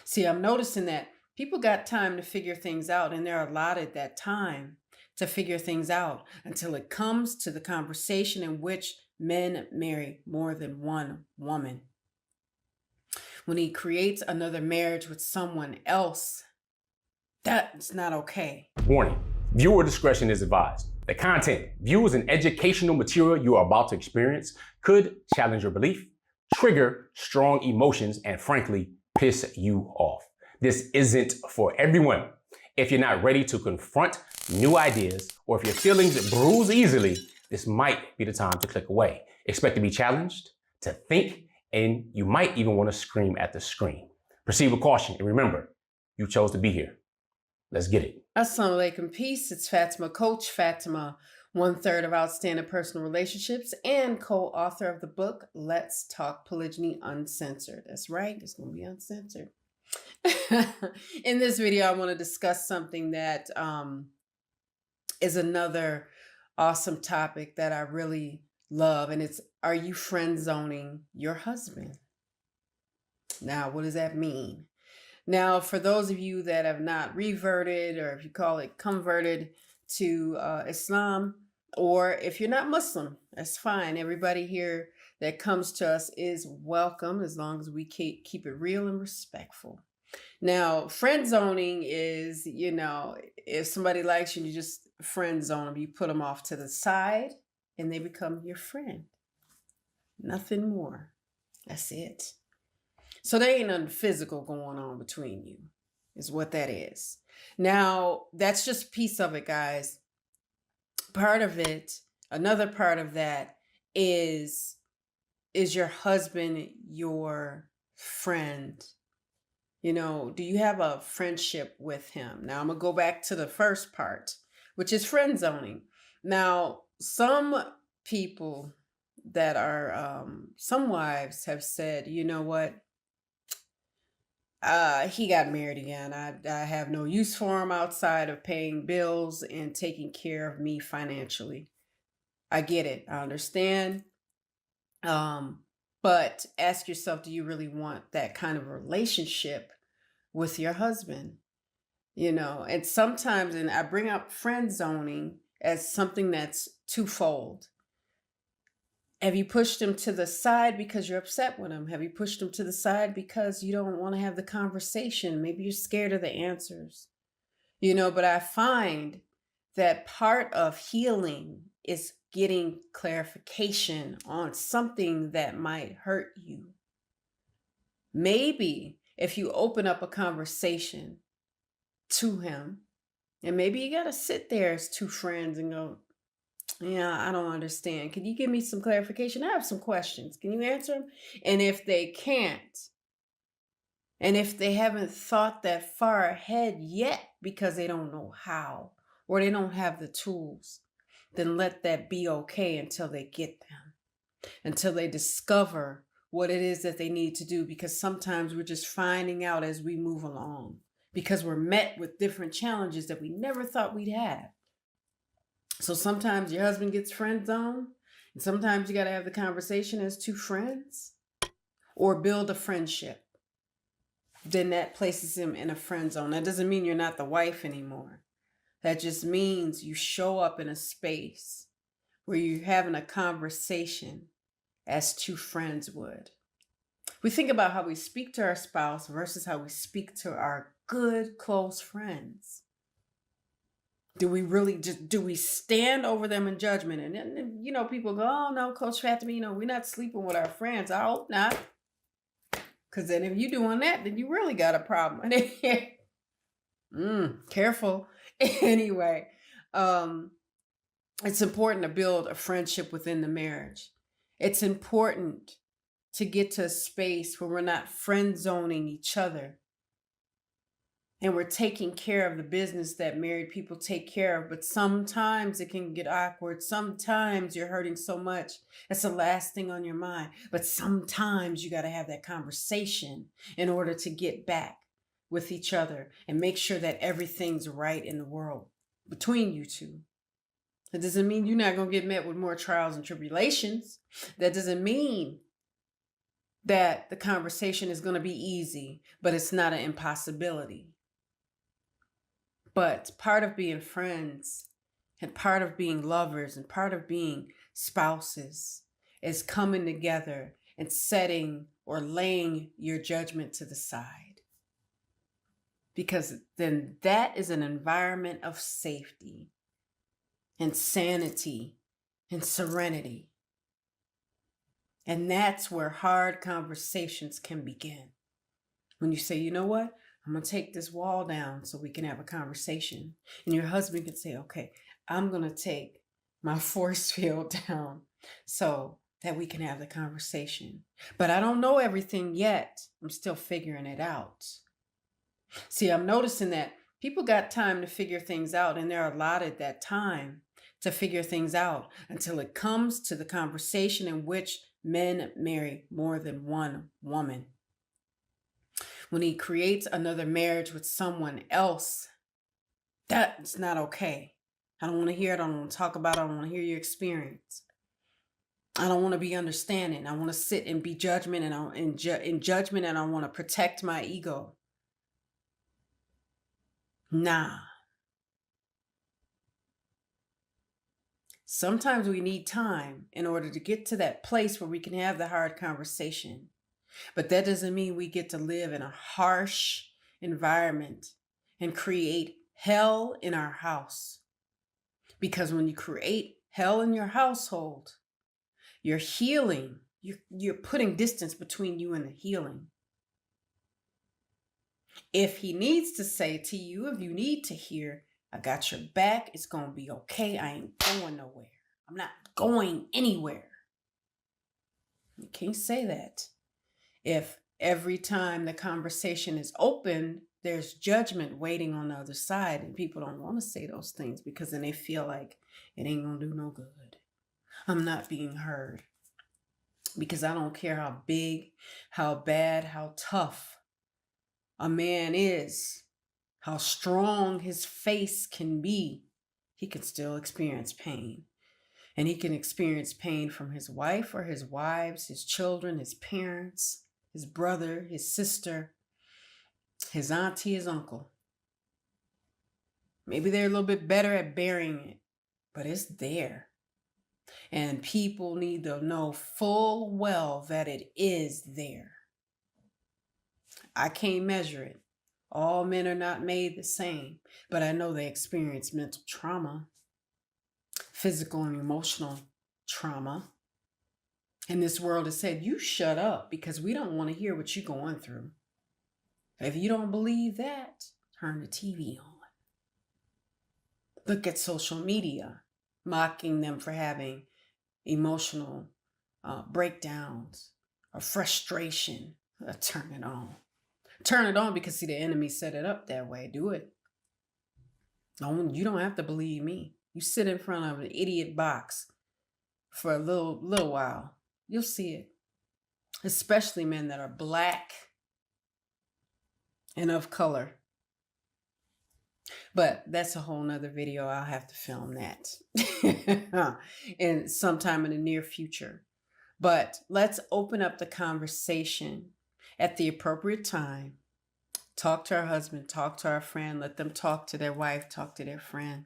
See, I'm noticing that people got time to figure things out, and they're allotted that time to figure things out until it comes to the conversation in which men marry more than one woman. When he creates another marriage with someone else, that's not okay. Warning, viewer discretion is advised. The content, views, and educational material you are about to experience could challenge your belief, trigger strong emotions, and frankly, piss you off. This isn't for everyone. If you're not ready to confront new ideas, or if your feelings bruise easily, this might be the time to click away. Expect to be challenged, to think, and you might even want to scream at the screen. Proceed with caution, and remember, you chose to be here. Let's get it. Assalamu alaikum, peace. It's Fatimah, Coach Fatimah, 1/3 of Outstanding Personal Relationships and co-author of the book, Let's Talk Polygyny Uncensored. That's right, it's going to be uncensored. In this video, I want to discuss something that is another awesome topic that I really love, and it's, are you friend zoning your husband? Now, what does that mean? Now, for those of you that have not reverted, or if you call it converted to Islam, or if you're not Muslim, that's fine. Everybody here that comes to us is welcome, as long as we keep it real and respectful. Now, friend zoning is, if somebody likes you, you just friend zone them. You put them off to the side and they become your friend. Nothing more. That's it. So there ain't nothing physical going on between you, is what that is. Now, that's just a piece of it, guys. Part of it, another part of that is your husband your friend? Do you have a friendship with him? Now, I'm going to go back to the first part, which is friend zoning. Now, some people that are, some wives have said, you know what? He got married again. I have no use for him outside of paying bills and taking care of me financially. I get it. I understand. But ask yourself, do you really want that kind of relationship with your husband? And sometimes, and I bring up friend zoning as something that's twofold. Have you pushed him to the side because you're upset with him? Have you pushed him to the side because you don't want to have the conversation? Maybe you're scared of the answers. But I find that part of healing is getting clarification on something that might hurt you. Maybe if you open up a conversation to him, and maybe you got to sit there as two friends and go, yeah, I don't understand. Can you give me some clarification? I have some questions. Can you answer them? And if they can't, and if they haven't thought that far ahead yet because they don't know how, or they don't have the tools, then let that be okay until they get them, until they discover what it is that they need to do. Because sometimes we're just finding out as we move along, because we're met with different challenges that we never thought we'd have. So sometimes your husband gets friend zoned, and sometimes you got to have the conversation as two friends or build a friendship. Then that places him in a friend zone. That doesn't mean you're not the wife anymore. That just means you show up in a space where you're having a conversation as two friends would. We think about how we speak to our spouse versus how we speak to our good, close friends. Do we really do we stand over them in judgment? And then, people go, oh no, Coach Fatimah, we're not sleeping with our friends. I hope not. Because then if you're doing that, then you really got a problem. Careful. Anyway, it's important to build a friendship within the marriage. It's important to get to a space where we're not friend zoning each other. And we're taking care of the business that married people take care of. But sometimes it can get awkward. Sometimes you're hurting so much. That's the last thing on your mind. But sometimes you got to have that conversation in order to get back with each other and make sure that everything's right in the world between you two. That doesn't mean you're not going to get met with more trials and tribulations. That doesn't mean that the conversation is going to be easy, but it's not an impossibility. But part of being friends and part of being lovers and part of being spouses is coming together and setting or laying your judgment to the side. Because then that is an environment of safety and sanity and serenity. And that's where hard conversations can begin. When you say, you know what? I'm going to take this wall down so we can have a conversation. And your husband can say, okay, I'm going to take my force field down so that we can have the conversation. But I don't know everything yet. I'm still figuring it out. See, I'm noticing that people got time to figure things out, and they're allotted that time to figure things out until it comes to the conversation in which men marry more than one woman. When he creates another marriage with someone else, that's not okay. I don't want to hear it. I don't want to talk about it. I don't want to hear your experience. I don't want to be understanding. I want to sit and be judgment and in judgment, and I want to protect my ego. Nah. Sometimes we need time in order to get to that place where we can have the hard conversation. But that doesn't mean we get to live in a harsh environment and create hell in our house. Because when you create hell in your household, you're healing. You're putting distance between you and the healing. If he needs to say to you, if you need to hear, I got your back, it's going to be okay. I ain't going nowhere. I'm not going anywhere. You can't say that. If every time the conversation is open, there's judgment waiting on the other side, and people don't want to say those things because then they feel like it ain't going to do no good. I'm not being heard because I don't care how big, how bad, how tough a man is, how strong his face can be, he can still experience pain. And he can experience pain from his wife or his wives, his children, his parents, his brother, his sister, his auntie, his uncle. Maybe they're a little bit better at bearing it, but it's there. And people need to know full well that it is there. I can't measure it. All men are not made the same, but I know they experience mental trauma, physical and emotional trauma. And this world has said, you shut up because we don't want to hear what you're going through. If you don't believe that, turn the TV on. Look at social media, mocking them for having emotional breakdowns or frustration. Turn it on. Turn it on because, see, the enemy set it up that way. Do it. You don't have to believe me. You sit in front of an idiot box for a little while. You'll see it. Especially men that are black and of color. But that's a whole nother video. I'll have to film that and sometime in the near future. But let's open up the conversation at the appropriate time. Talk to our husband, talk to our friend, let them talk to their wife, talk to their friend.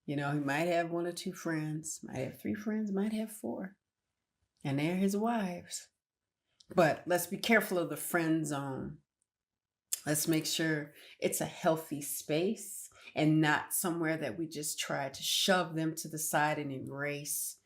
You know, he might have 1 or 2 friends, might have 3 friends, might have 4. And they're his wives. But let's be careful of the friend zone. Let's make sure it's a healthy space and not somewhere that we just try to shove them to the side and erase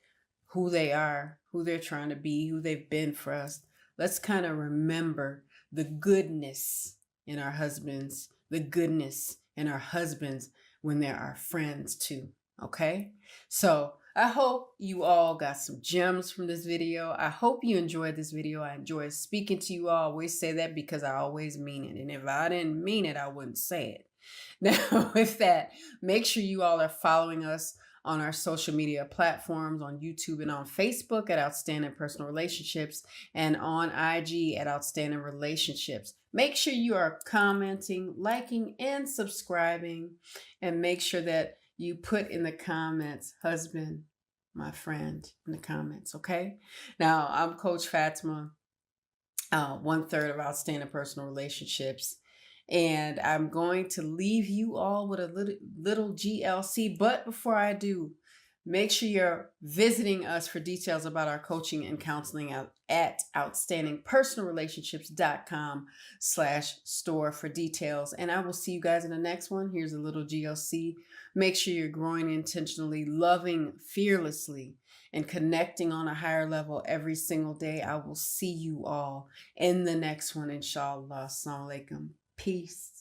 who they are, who they're trying to be, who they've been for us. Let's kind of remember the goodness in our husbands, the goodness in our husbands when they're our friends too, okay? So I hope you all got some gems from this video. I hope you enjoyed this video. I enjoyed speaking to you all. I always say that because I always mean it. And if I didn't mean it, I wouldn't say it. Now, with that, make sure you all are following us on our social media platforms, on YouTube and on Facebook at Outstanding Personal Relationships, and on IG at Outstanding Relationships. Make sure you are commenting, liking, and subscribing, and make sure that you put in the comments, husband, my friend, in the comments, okay? Now, I'm Coach Fatimah, one third of outstanding personal relationships. And I'm going to leave you all with a little GLC. But before I do, make sure you're visiting us for details about our coaching and counseling at outstandingpersonalrelationships.com/store for details. And I will see you guys in the next one. Here's a little GLC. Make sure you're growing intentionally, loving fearlessly, and connecting on a higher level every single day. I will see you all in the next one, inshallah. Assalamu alaikum. Peace.